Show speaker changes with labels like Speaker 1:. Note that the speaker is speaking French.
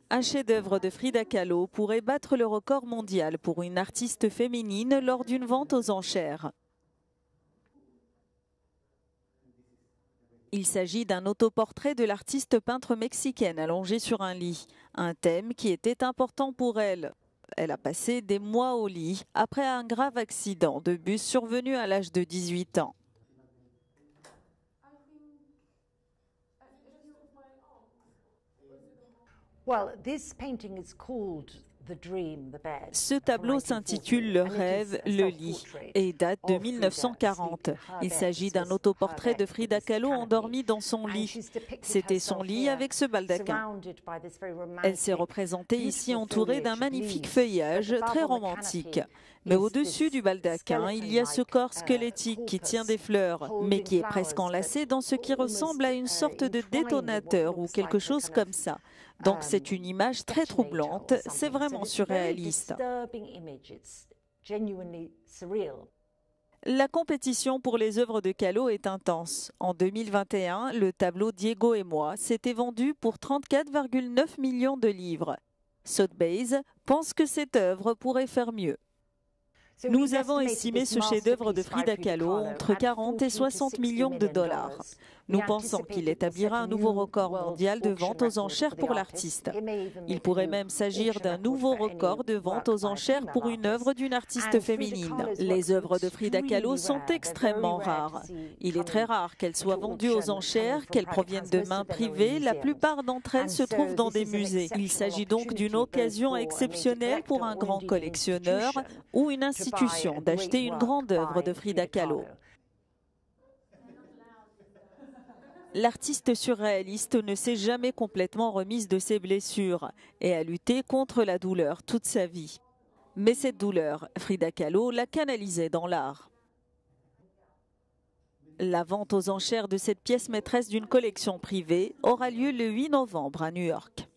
Speaker 1: Un chef-d'œuvre de Frida Kahlo pourrait battre le record mondial pour une artiste féminine lors d'une vente aux enchères. Il s'agit d'un autoportrait de l'artiste peintre mexicaine allongée sur un lit, un thème qui était important pour elle. Elle a passé des mois au lit après un grave accident de bus survenu à l'âge de 18 ans. Ce tableau s'intitule Le rêve, le lit et date de 1940. Il s'agit d'un autoportrait de Frida Kahlo endormie dans son lit. C'était son lit avec ce baldaquin. Elle s'est représentée ici entourée d'un magnifique feuillage très romantique. Mais au-dessus du baldaquin, il y a ce corps squelettique qui tient des fleurs, mais qui est presque enlacé dans ce qui ressemble à une sorte de détonateur ou quelque chose comme ça. Donc c'est une image très troublante, c'est vraiment surréaliste. La compétition pour les œuvres de Kahlo est intense. En 2021, le tableau Diego et moi s'était vendu pour 34,9 millions de livres. Sotheby's pense que cette œuvre pourrait faire mieux. Nous avons estimé ce chef-d'œuvre de Frida Kahlo entre 40 et 60 millions de dollars. Nous pensons qu'il établira un nouveau record mondial de vente aux enchères pour l'artiste. Il pourrait même s'agir d'un nouveau record de vente aux enchères pour une œuvre d'une artiste féminine. Les œuvres de Frida Kahlo sont extrêmement rares. Il est très rare qu'elles soient vendues aux enchères, qu'elles proviennent de mains privées. La plupart d'entre elles se trouvent dans des musées. Il s'agit donc d'une occasion exceptionnelle pour un grand collectionneur ou une institution d'acheter une grande œuvre de Frida Kahlo. L'artiste surréaliste ne s'est jamais complètement remise de ses blessures et a lutté contre la douleur toute sa vie. Mais cette douleur, Frida Kahlo la canalisait dans l'art. La vente aux enchères de cette pièce maîtresse d'une collection privée aura lieu le 8 novembre à New York.